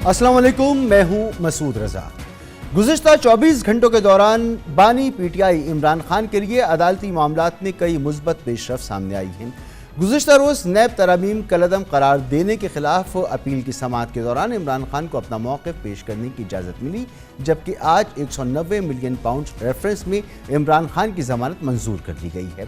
अस्सलाम वालेकुम, मैं हूं मसूद रजा। गुज़िश्ता 24 घंटों के दौरान बानी पीटीआई इमरान खान के लिए अदालती मामलात में कई मुस्बत पेशरफ सामने आई हैं। गुज़िश्ता रोज़ नैब तरमीम कलअदम करार देने के खिलाफ अपील की समाअत के दौरान इमरान खान को अपना मौक़िफ़ पेश करने की इजाज़त मिली, जबकि आज 190 मिलियन पाउंड रेफरेंस में इमरान खान की ज़मानत मंजूर कर ली गई है।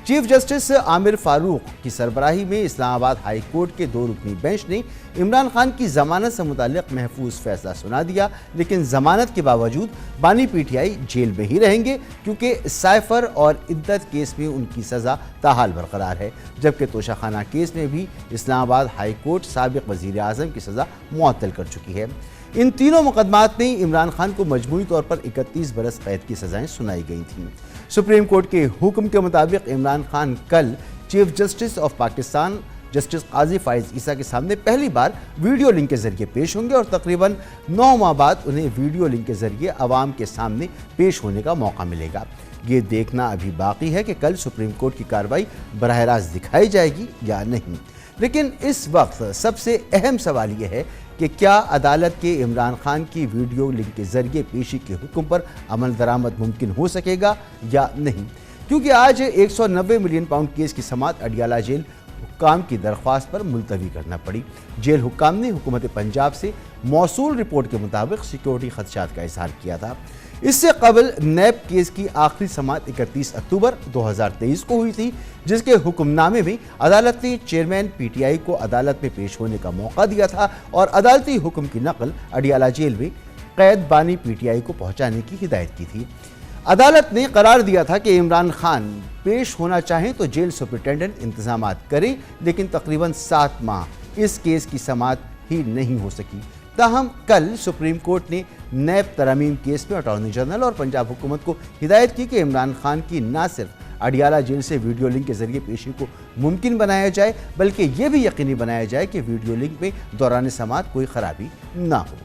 चीफ जस्टिस आमिर फारूक की सरबराही में इस्लामाबाद हाई कोर्ट के 2 रुकनी बेंच ने इमरान खान की जमानत से मुताल्लिक़ महफूज फैसला सुना दिया, लेकिन जमानत के बावजूद बानी पीटीआई जेल में ही रहेंगे क्योंकि साइफर और इद्दत केस में उनकी सज़ा ताहाल बरकरार है, जबकि तोशाखाना केस में भी इस्लामाबाद हाई कोर्ट साबिक़ वज़ीर आज़म की सज़ा मुअत्तल कर चुकी है। इन तीनों मुकदमात में इमरान खान को मजमूई तौर पर 31 बरस कैद की सज़ाएँ सुनाई गई थीं। सुप्रीम कोर्ट के हुक्म के मुताबिक इमरान खान कल chief justice of Pakistan justice Qazi Faez Isa के सामने पहली बार वीडियो लिंक के जरिए पेश होंगे और तकरीबन 9 माह बाद उन्हें वीडियो लिंक के जरिए आवाम के सामने पेश होने का मौका मिलेगा। ये देखना अभी बाकी है कि कल सुप्रीम कोर्ट की कार्रवाई बराह रास्त दिखाई जाएगी या नहीं, लेकिन इस वक्त सबसे अहम सवाल यह है कि क्या अदालत के इमरान खान की वीडियो लिंक के जरिए पेशी के हुक्म पर अमल दरामद मुमकिन हो सकेगा या नहीं, क्योंकि आज 190 मिलियन पाउंड केस की समाअत अडियाला जेल हुक्काम की दरख्वास्त पर मुलतवी करना पड़ी। जेल हुक्काम ने हुकूमत पंजाब से मौसूल रिपोर्ट के मुताबिक सिक्योरिटी खदशात का इजहार किया था। इससे कबल नैब केस की आखिरी समाअत 31 अक्टूबर 2023 को हुई थी, जिसके हुक्मनामे में अदालत ने चेयरमैन पीटीआई को अदालत में पेश होने का मौका दिया था और अदालती हुक्म की नकल अडियाला जेल में कैद बानी पीटीआई को पहुंचाने की हिदायत की थी। अदालत ने करार दिया था कि इमरान खान पेश होना चाहें तो जेल सुपरिटेंडेंट इंतजाम करें, लेकिन तकरीबन 7 माह इस केस की समाअत ही नहीं हो सकी। ताहम कल सुप्रीम कोर्ट ने नैब तरमीम केस में अटॉर्नी जनरल और पंजाब हुकूमत को हिदायत की कि इमरान खान की न सिर्फ अडियाला जेल से वीडियो लिंक के जरिए पेशी को मुमकिन बनाया जाए, बल्कि यह भी यकीनी बनाया जाए कि वीडियो लिंक में दौरान समाअत कोई खराबी ना हो।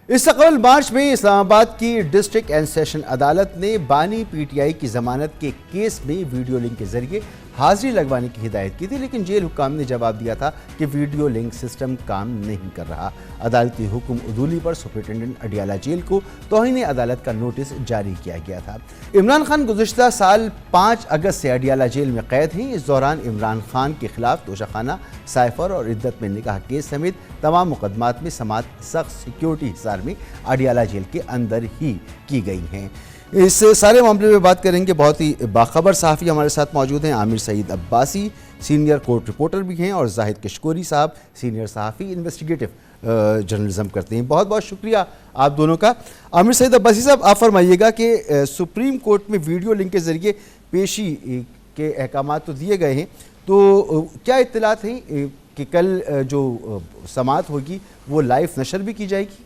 इससे कबल मार्च में इस्लामाबाद की डिस्ट्रिक्ट एंड सेशन अदालत ने बानी पीटीआई की जमानत के केस में वीडियो लिंक के जरिए हाजिरी लगवाने की हिदायत की थी, लेकिन जेल हुक्काम ने जवाब दिया था कि वीडियो लिंक सिस्टम काम नहीं कर रहा। अदालती हुक्म उदूली पर सुपरिटेंडेंट अडियाला जेल को तौहीन अदालत का नोटिस जारी किया गया था। इमरान खान गुज़िश्ता साल 5 अगस्त से अडियाला जेल में कैद हैं। इस दौरान इमरान खान के खिलाफ तोशाखाना, साइफर और इद्दत में निकाह केस समेत तमाम मुकदमात में समाअत सख्त सिक्योरिटी हिसार में अडियाला जेल के अंदर ही की गई हैं। इस सारे मामले में बात करेंगे, बहुत ही बाखबर सहाफ़ी हमारे साथ मौजूद हैं। Aamir Saeed Abbasi senior court reporter भी हैं और जाहिद कशकोरी साहब सीनियर सहाफ़ी इन्वेस्टिगेटिव जर्नलिज्म करते हैं। बहुत बहुत शुक्रिया आप दोनों का। आमिर सईद अब्बासी साहब, आप फरमाइएगा कि सुप्रीम कोर्ट में वीडियो लिंक के ज़रिए पेशी के अहकामात तो दिए गए हैं, तो क्या इत्तलात हैं कि कल जो समाअत होगी वो लाइव नशर भी की जाएगी?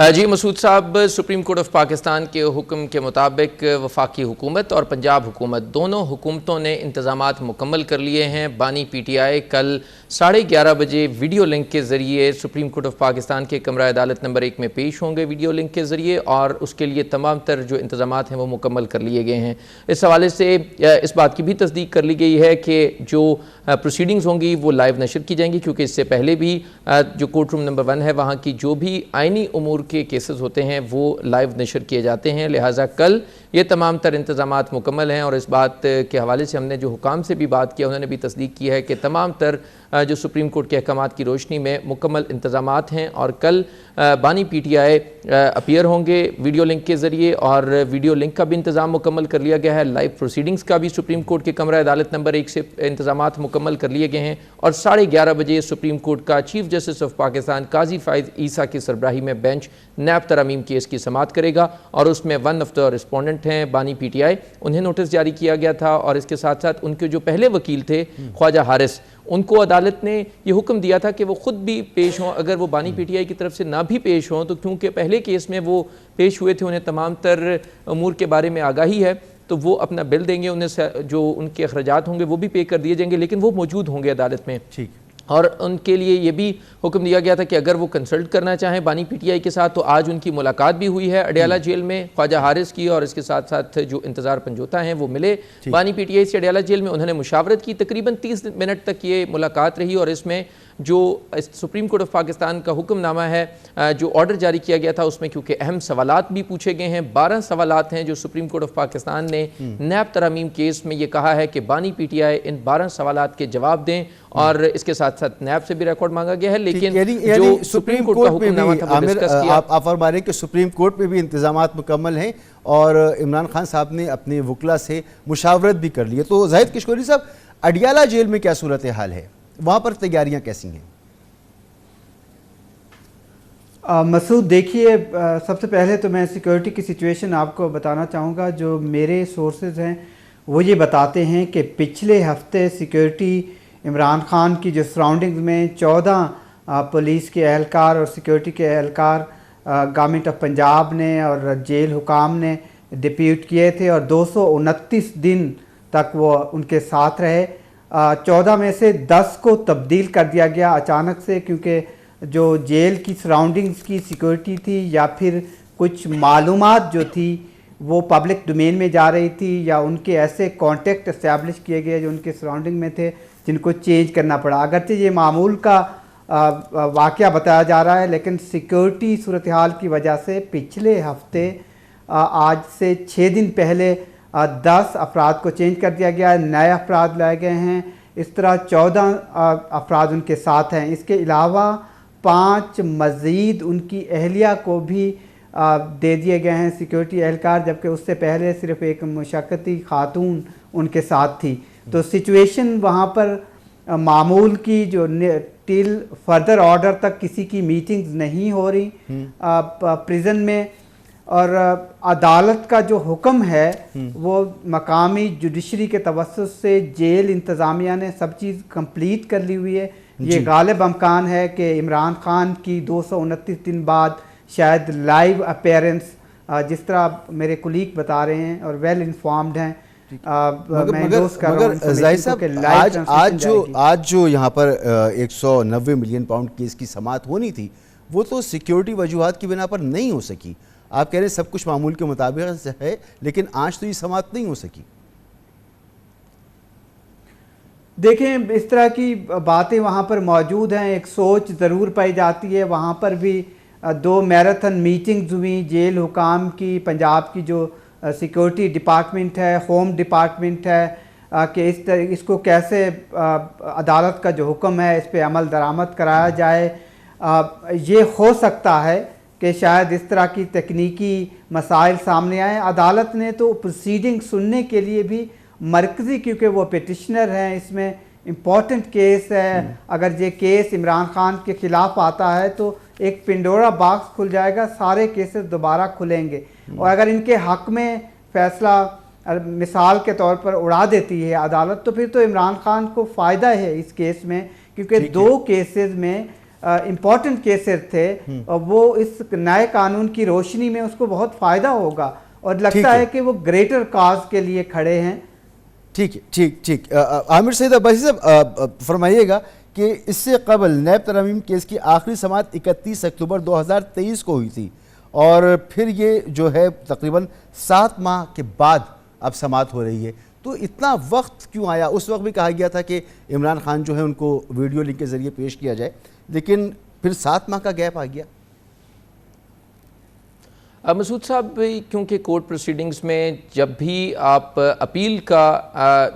जी मसूद साहब, सुप्रीम कोर्ट ऑफ पाकिस्तान के हुक्म के मुताबिक वफाकी हुकूमत और पंजाब हुकूमत दोनों हुकूमतों ने इंतज़ामात मुकम्मल कर लिए हैं। बानी पीटीआई कल 11:30 बजे वीडियो लिंक के ज़रिए सुप्रीम कोर्ट ऑफ पाकिस्तान के कमरा अदालत नंबर 1 में पेश होंगे वीडियो लिंक के ज़रिए, और उसके लिए तमाम तर जो इंतज़ामात हैं वो मुकम्मल कर लिए गए हैं। इस हवाले से इस बात की भी तस्दीक कर ली गई है कि जो प्रोसीडिंग्स होंगी वो लाइव नशर की जाएंगी, क्योंकि इससे पहले भी जो कोर्ट रूम नंबर 1 है वहाँ की जो भी आइनी उमूर के केसेस होते हैं वो लाइव नशर किए जाते हैं। लिहाजा कल ये तमाम तर इंतज़ामात मुकम्मल हैं, और इस बात के हवाले से हमने जो हुकाम से भी बात किया उन्होंने भी तस्दीक की है कि तमाम तर जो सुप्रीम कोर्ट के अहकामात की रोशनी में मुकम्मल इंतज़ामात हैं, और कल बानी पीटीआई अपीयर होंगे वीडियो लिंक के ज़रिए, और वीडियो लिंक का भी इंतज़ाम मुकम्मल कर लिया गया है। लाइव प्रोसीडिंग्स का भी सुप्रीम कोर्ट के कमरा अदालत नंबर 1 से इंतज़ामात मुकम्मल कर लिए गए हैं, और 11:30 बजे सुप्रीम कोर्ट का चीफ जस्टिस ऑफ पाकिस्तान काजी फाइज ईसा की सरबराही में बेंच नैब तरमीम केस की समाअत करेगा, और उसमें 1 ऑफ द रिस्पोंडेंट हैं बानी पीटीआई, उन्हें नोटिस जारी किया गया था, और इसके साथ साथ उनके जो पहले वकील थे ख्वाजा हारिस, उनको अदालत ने ये हुक्म दिया था कि वो खुद भी पेश हों। अगर वो बानी पीटीआई की तरफ से ना भी पेश हों तो क्योंकि पहले केस में वो पेश हुए थे, उन्हें तमाम तर अमूर के बारे में आगाही है, तो वो अपना बिल देंगे, उन्हें जो उनके अखराजात होंगे वो भी पे कर दिए जाएंगे, लेकिन वो मौजूद होंगे अदालत में। ठीक। और उनके लिए ये भी हुक्म दिया गया था कि अगर वो कंसल्ट करना चाहें बानी पीटीआई के साथ, तो आज उनकी मुलाकात भी हुई है अडियाला जेल में ख्वाजा हारिस की, और इसके साथ साथ जो इंतज़ार पंजोता हैं वो मिले बानी पीटीआई से अडियाला जेल में। उन्होंने मुशावरत की, तकरीबन 30 मिनट तक ये मुलाकात रही, और इसमें जो सुप्रीम कोर्ट ऑफ पाकिस्तान का हुक्मनामा है, जो ऑर्डर जारी किया गया था, उसमें क्योंकि अहम सवालात भी पूछे गए हैं। 12 सवालात हैं जो सुप्रीम कोर्ट ऑफ पाकिस्तान ने नैब तरमीम केस में ये कहा है कि बानी पीटीआई इन 12 सवालात के जवाब दें, और इसके साथ साथ नैब से भी रिकॉर्ड मांगा गया है। लेकिन जो सुप्रीम कोर्ट का हुक्मनामा था वो डिस्कस किया। आप फरमा रहे हैं कि सुप्रीम कोर्ट में भी इंतजामात मुकम्मल हैं और इमरान खान साहब ने अपने वकला से मुशावरत भी कर ली है। तो जाहिद किशोरी साहब, अडियाला जेल में क्या सूरत हाल है, वहाँ पर तैयारियाँ कैसी हैं? मसूद, देखिए, सबसे पहले तो मैं सिक्योरिटी की सिचुएशन आपको बताना चाहूँगा। जो मेरे सोर्सेज हैं वो ये बताते हैं कि पिछले हफ्ते सिक्योरिटी इमरान खान की जो सराउंडिंग्स में 14 पुलिस के एहलकार और सिक्योरिटी के एहलकार गवर्नमेंट ऑफ पंजाब ने और जेल हुकाम ने डिप्यूट किए थे, और 229 दिन तक वो उनके साथ रहे। 14 में से 10 को तब्दील कर दिया गया अचानक से, क्योंकि जो जेल की सराउंडिंग्स की सिक्योरिटी थी या फिर कुछ मालूमात जो थी वो पब्लिक डोमेन में जा रही थी, या उनके ऐसे कॉन्टेक्ट इस्टेब्लिश किए गए जो उनके सराउंडिंग में थे जिनको चेंज करना पड़ा। अगरचे ये मामूल का वाक़या बताया जा रहा है, लेकिन सिक्योरिटी सूरत हाल की वजह से पिछले हफ्ते आज से 6 दिन पहले 10 अफराद को चेंज कर दिया गया, नए अफराद लाए गए हैं। इस तरह 14 अफराद उनके साथ हैं। इसके अलावा 5 मज़ीद उनकी अहलिया को भी दे दिए गए हैं सिक्योरिटी एहलकार, जबकि उससे पहले सिर्फ एक मुशक्कती खातून उनके साथ थी। तो सिचुएशन वहाँ पर मामूल की जो टिल फर्दर ऑर्डर तक किसी की मीटिंग्स नहीं हो रही प्रिजन में, और अदालत का जो हुक्म है वो मकामी जुडिशरी के तवस्सुस से जेल इंतज़ामिया ने सब चीज़ कंप्लीट कर ली हुई है। ये गालिब अमकान है कि इमरान खान की 229 दिन बाद शायद लाइव अपीयरेंस, जिस तरह मेरे कुलीग बता रहे हैं और वेल इन्फॉर्म्ड हैं, मगर जाहिद साहब, आज जो यहाँ पर 190 मिलियन पाउंड केस की समाअत होनी थी वो तो सिक्योरिटी वजूहात की बिना पर नहीं हो सकी। आप कह रहे हैं सब कुछ मामूल के मुताबिक है, लेकिन आज तो ये समाअत नहीं हो सकी। देखें, इस तरह की बातें वहाँ पर मौजूद हैं। एक सोच ज़रूर पाई जाती है। वहाँ पर भी 2 मैराथन मीटिंग्स हुई जेल हुकाम की, पंजाब की जो सिक्योरिटी डिपार्टमेंट है, होम डिपार्टमेंट है, कि इसको कैसे अदालत का जो हुक्म है इस पर अमल दरामद कराया जाए। ये हो सकता है कि शायद इस तरह की तकनीकी मसाइल सामने आए। अदालत ने तो प्रोसीडिंग सुनने के लिए भी मरकज़ी, क्योंकि वो पिटिशनर हैं, इसमें इम्पॉर्टेंट केस है, अगर ये केस इमरान खान के ख़िलाफ़ आता है तो एक पिंडोरा बॉक्स खुल जाएगा, सारे केसेस दोबारा खुलेंगे। और अगर इनके हक़ में फ़ैसला मिसाल के तौर पर उड़ा देती है अदालत, तो फिर तो इमरान खान को फ़ायदा है इस केस में, क्योंकि 2 केसेस में इम्पॉर्टेंट केसेस थे, और वो इस नए कानून की रोशनी में उसको बहुत फ़ायदा होगा, और लगता है कि वो ग्रेटर काज के लिए खड़े हैं। ठीक है, ठीक। आमिर सईद अब्बासी साहब, फरमाइएगा कि इससे कबल नैब तरमीम केस की आखिरी समाअत 31 अक्टूबर 2023 को हुई थी, और फिर ये जो है तकरीबन 7 माह के बाद अब समाअत हो रही है। तो इतना वक्त क्यों आया? उस वक्त भी कहा गया था कि इमरान खान जो है उनको वीडियो लिंक के ज़रिए पेश किया जाए, लेकिन फिर 7 माह का गैप आ गया। मसूद साहब, क्योंकि कोर्ट प्रोसीडिंग्स में जब भी आप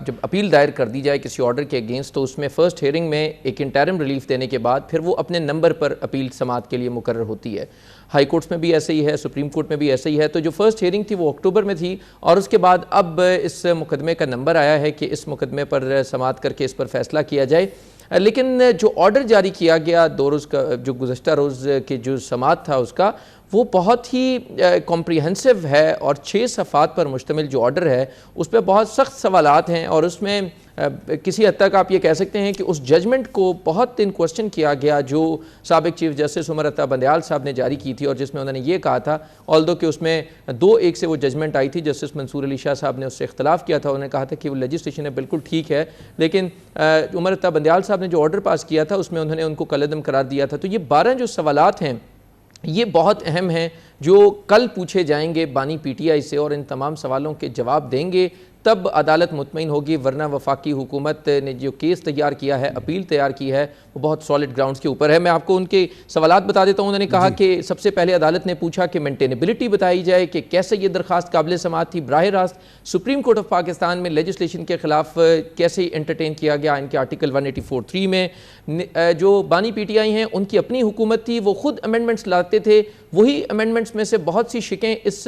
जब अपील दायर कर दी जाए किसी ऑर्डर के अगेंस्ट, तो उसमें फ़र्स्ट हियरिंग में एक इंटरिम रिलीफ देने के बाद फिर वो अपने नंबर पर अपील समाअत के लिए मुकर्रर होती है। हाई कोर्ट्स में भी ऐसे ही है, सुप्रीम कोर्ट में भी ऐसे ही है। तो जो फर्स्ट हियरिंग थी वो अक्टूबर में थी, और उसके बाद अब इस मुकदमे का नंबर आया है कि इस मुकदमे पर समाअत करके इस पर फैसला किया जाए। लेकिन जो ऑर्डर जारी किया गया 2 रोज़ का, जो गुज़श्ता रोज़ की जो समाअत था उसका, वो बहुत ही कॉम्प्रिहेंसिव है, और 6 सफ़ात पर मुश्तमिल जो ऑर्डर है उस पर बहुत सख्त सवालात हैं, और उसमें किसी हद तक आप ये कह सकते हैं कि उस जजमेंट को बहुत इन क्वेश्चन किया गया जो साबिक चीफ जस्टिस उमर अता बंदयाल साहब ने जारी की थी, और जिसमें उन्होंने ये कहा था, ऑल्दो कि उसमें 2-1 से वो जजमेंट आई थी, जस्टिस मंसूर अली शाह साहब ने उससे इख्तलाफ किया था। उन्होंने कहा था कि वो लेजिस्लेशन है बिल्कुल ठीक है, लेकिन उमर अता बंदयाल साहब ने जो ऑर्डर पास किया था उसमें उन्होंने उनको कलअदम करार दिया था। तो ये 12 जो सवालात हैं ये बहुत अहम हैं, जो कल पूछे जाएंगे बानी पीटीआई से, और इन तमाम सवालों के जवाब देंगे तब अदालत मुतमईन होगी, वरना वफाकी हुकूमत ने जो केस तैयार किया है, अपील तैयार की है, वो बहुत सॉलिड ग्राउंड्स के ऊपर है। मैं आपको उनके सवालात बता देता हूँ। उन्होंने कहा कि सबसे पहले अदालत ने पूछा कि मेंटेनेबिलिटी बताई जाए कि कैसे ये दरख्वास्त काबिल समाअत थी। बराह रास्त सुप्रीम कोर्ट ऑफ पाकिस्तान में लेजिस्लेशन के खिलाफ कैसे इंटरटेन किया गया। इनके आर्टिकल 184(3) में जो बानी पीटीआई हैं उनकी अपनी हुकूमत थी, वो खुद अमेंडमेंट्स लाते थे, वही अमेंडमेंट्स में से बहुत सी शिकें इस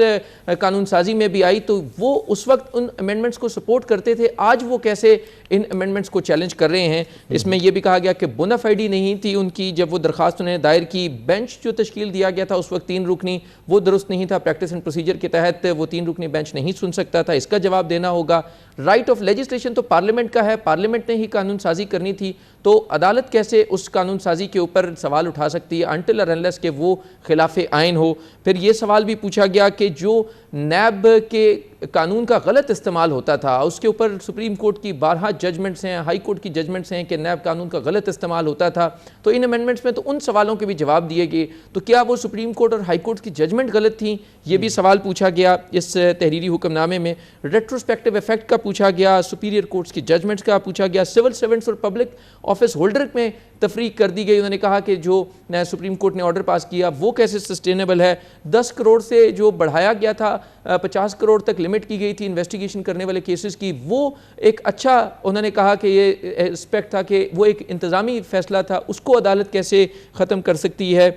कानून साजी में भी आई, तो वो उस वक्त उन अमेंडमेंट्स को सपोर्ट करते थे। आज वो कैसे इन अमेंडमेंट्स को चैलेंज कर रहे हैं। इसमें यह भी कहा गया कि बोनाफाइडी नहीं थी उनकी जब वो दरखास्त उन्होंने दायर की। बेंच जो तश्कील दिया गया था उस वक्त 3 रुकनी, वो दुरुस्त नहीं था। प्रैक्टिस एंड प्रोसीजर के तहत वो 3 रुकनी बेंच नहीं सुन सकता था, इसका जवाब देना होगा। राइट ऑफ लेजिस्लेशन तो पार्लियामेंट का है, पार्लियामेंट ने ही कानून साजी करनी थी, तो अदालत कैसे उस कानून साजी के ऊपर सवाल उठा सकती है अनटिल और अनलेस के वो खिलाफ आइन हो। फिर ये सवाल भी पूछा गया कि जो नैब के कानून का गलत इस्तेमाल होता था, उसके ऊपर सुप्रीम कोर्ट की 12 जजमेंट्स हैं, हाई कोर्ट की जजमेंट्स हैं कि नैब कानून का गलत इस्तेमाल होता था, तो इन अमेंडमेंट्स में तो उन सवालों के भी जवाब दिए गए। तो क्या वो सुप्रीम कोर्ट और हाई कोर्ट की जजमेंट गलत थी, ये भी सवाल पूछा गया इस तहरीरी हुक्मनामे में। रेट्रोस्पेक्टिव इफेक्ट का पूछा गया, सुपीरियर कोर्ट्स की जजमेंट्स का पूछा गया, सिविल सर्वेंट्स और पब्लिक ऑफिस होल्डर में तफरीक कर दी गई। उन्होंने कहा कि जो सुप्रीम कोर्ट ने ऑर्डर पास किया वो कैसे सस्टेनेबल है। 10 करोड़ से जो बढ़ाया गया था 50 करोड़ तक लिमिट की गई थी इन्वेस्टिगेशन करने वाले केसेस की, वो एक अच्छा, उन्होंने कहा कि ये एस्पेक्ट था कि वो एक इंतज़ामी फैसला था, उसको अदालत कैसे ख़त्म कर सकती है।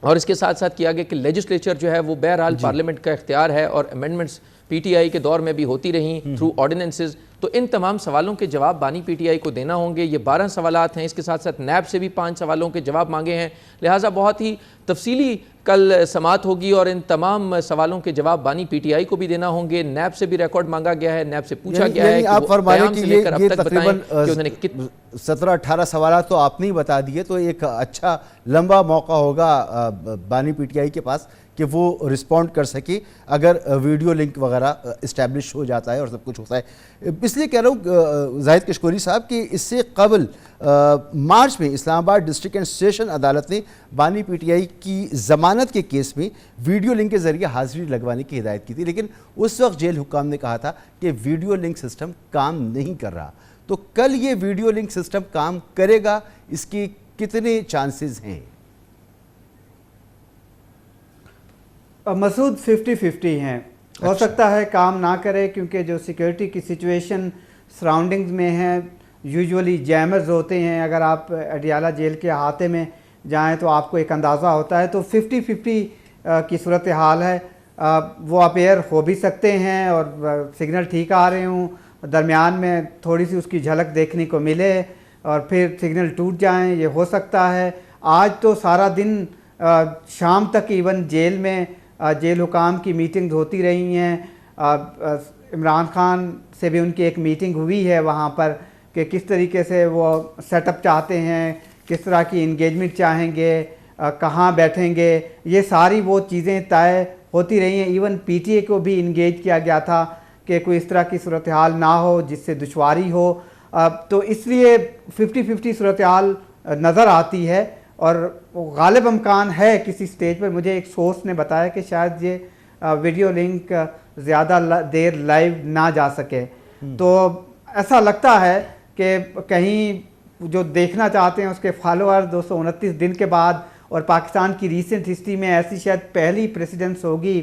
और इसके साथ साथ किया गया कि लेजिस्लेचर जो है वो बहरहाल पार्लियामेंट का इख्तियार है और अमेंडमेंट्स पीटीआई के दौर में भी होती रही थ्रू ऑर्डिनेंसेस। तो इन तमाम सवालों के जवाब बानी पीटीआई को देना होंगे। ये 12 सवालात हैं, इसके साथ साथ नैब से भी 5 सवालों के जवाब मांगे हैं, लिहाजा बहुत ही तफसीली कल समात होगी और इन तमाम सवालों के जवाब बानी पीटीआई को भी देना होंगे। नैब से भी रिकॉर्ड मांगा गया है, नैब से पूछा गया है कि आप फरमाएं कि ये तकरीबन 17-18 सवाल तो आपने ही बता दिए, तो एक अच्छा लंबा मौका होगा बानी पीटीआई के पास कि वो रिस्पॉन्ड कर सके अगर वीडियो लिंक वगैरह इस्टेब्लिश हो जाता है और सब कुछ होता है। इसलिए कह रहा हूँ जाहिद कशकोरी साहब कि इससे कबल मार्च में इस्लामाबाद डिस्ट्रिक्ट एंड सेशन अदालत ने बानी पीटीआई की ज़मानत के केस में वीडियो लिंक के ज़रिए हाजिरी लगवाने की हिदायत की थी, लेकिन उस वक्त जेल हुक्काम ने कहा था कि वीडियो लिंक सिस्टम काम नहीं कर रहा। तो कल ये वीडियो लिंक सिस्टम काम करेगा, इसके कितने चांसेस हैं? मसूद 50-50 हैं। हो सकता है काम ना करे क्योंकि जो सिक्योरिटी की सिचुएशन सराउंडिंग्स में है, यूजुअली जैमर्स होते हैं। अगर आप अडियाला जेल के अहाते में जाएं तो आपको एक अंदाज़ा होता है। तो 50-50 की सूरत हाल है। वो अपेयर हो भी सकते हैं और सिग्नल ठीक आ रहे हों, दरमियान में थोड़ी सी उसकी झलक देखने को मिले और फिर सिग्नल टूट जाएं, ये हो सकता है। आज तो सारा दिन शाम तक इवन जेल में जेल हुकाम की मीटिंग्स होती रही हैं। इमरान खान से भी उनकी एक मीटिंग हुई है वहाँ पर कि किस तरीके से वो सेटअप चाहते हैं, किस तरह की इंगेजमेंट चाहेंगे, कहाँ बैठेंगे, ये सारी वो चीज़ें तय होती रही हैं। इवन पीटीए को भी इंगेज किया गया था कि कोई इस तरह की सूरत हाल ना हो जिससे दुश्वारी हो। तो इसलिए 50-50 सूरत हाल नज़र आती है और गालिब इम्कान है किसी स्टेज पर। मुझे एक सोर्स ने बताया कि शायद ये वीडियो लिंक ज़्यादा देर लाइव ना जा सके। तो ऐसा लगता है कि कहीं जो देखना चाहते हैं उसके फॉलोअर 229 दिन के बाद, और पाकिस्तान की रीसेंट हिस्ट्री में ऐसी शायद पहली प्रेसिडेंस होगी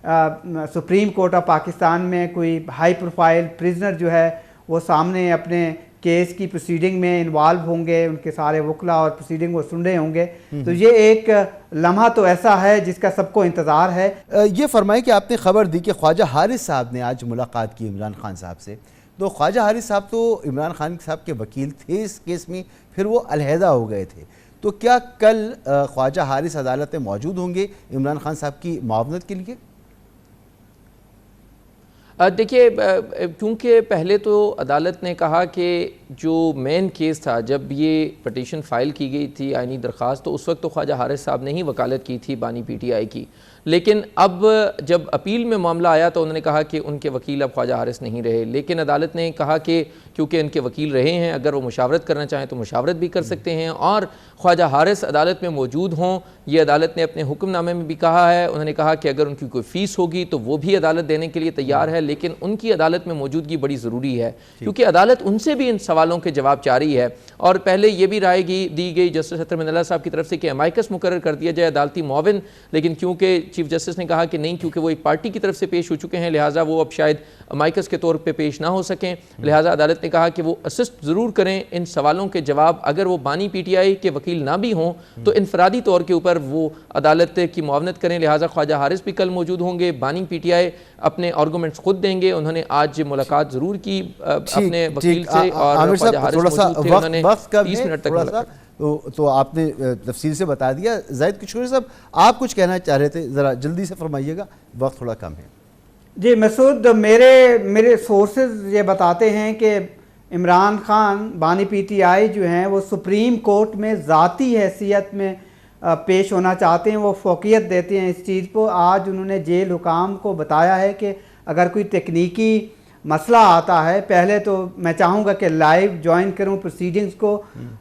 सुप्रीम कोर्ट ऑफ पाकिस्तान में कोई हाई प्रोफाइल प्रिजनर जो है वो सामने अपने केस की प्रोसीडिंग में इन्वॉल्व होंगे, उनके सारे वकला और प्रोसीडिंग वो सुन रहे होंगे। तो ये एक लम्हा तो ऐसा है जिसका सबको इंतज़ार है। ये फरमाएं कि आपने खबर दी कि ख्वाजा हारिस साहब ने आज मुलाकात की इमरान खान साहब से। तो ख्वाजा हारिस साहब तो इमरान खान साहब के वकील थे इस केस में, फिर वो अलहदा हो गए थे। तो क्या कल ख्वाजा हारिस अदालत में मौजूद होंगे इमरान खान साहब की मुआवनत के लिए? देखिए, क्योंकि पहले तो अदालत ने कहा कि जो मेन केस था, जब ये पटिशन फ़ाइल की गई थी आइनी दरख्वास्त, तो उस वक्त तो ख्वाजा हारिस साहब ने ही वकालत की थी बानी पीटीआई की। लेकिन अब जब अपील में मामला आया तो उन्होंने कहा कि उनके वकील अब ख्वाजा हारिस नहीं रहे। लेकिन अदालत ने कहा कि क्योंकि इनके वकील रहे हैं, अगर वो मुशावरत करना चाहें तो मुशावरत भी कर सकते हैं और ख्वाजा हारिस अदालत में मौजूद हों। ये अदालत ने अपने हुक्मनामे में भी कहा है। उन्होंने कहा कि अगर उनकी कोई फ़ीस होगी तो वो भी अदालत देने के लिए तैयार है, लेकिन उनकी अदालत में मौजूदगी बड़ी ज़रूरी है, क्योंकि अदालत उनसे भी इन सवालों के जवाब चाह रही है। और पहले ये भी राय दी गई जस्टिस अतर मंडला साहब की तरफ से कि अमाइकस मुकर्रर कर दिया जाए अदालती मुआविन, लेकिन क्योंकि चीफ जस्टिस ने कहा कि नहीं, क्योंकि वो एक पार्टी की तरफ से पेश हो चुके हैं, लिहाजा वो अब शायद अमाइकस के तौर पर पेश ना हो सकें। लिहाजा अदालत ने कहा कि वो असिस्ट ज़रूर करें इन सवालों के जवाब, अगर वो बानी PTI के वकील ना भी हों तो इनफरादी तौर के ऊपर वो अदालत की मुआवनत करें। लिहाजा ख्वाजा हारिस भी कल मौजूद होंगे, बानी PTI अपने आर्गूमेंट्स खुद देंगे। उन्होंने आज मुलाकात जरूर की अपने वकील से और ख्वाजा हारिस मौजूद थे, उन्होंने 30 मिनट तक तो आपने तफसील से बता दिया। जाहिद किशोरी साहब, आप कुछ कहना चाह रहे थे, ज़रा जल्दी से फरमाइएगा, वक्त थोड़ा कम है। जी मसूद, मेरे सोर्सेज ये बताते हैं कि इमरान खान बानी PTI जो हैं वो सुप्रीम कोर्ट में ज़ाती हैसियत में पेश होना चाहते हैं, वो फोकियत देते हैं इस चीज़ को। आज उन्होंने जेल हुकाम को बताया है कि अगर कोई तकनीकी मसला आता है, पहले तो मैं चाहूँगा कि लाइव ज्वाइन करूँ प्रोसीडिंग्स को,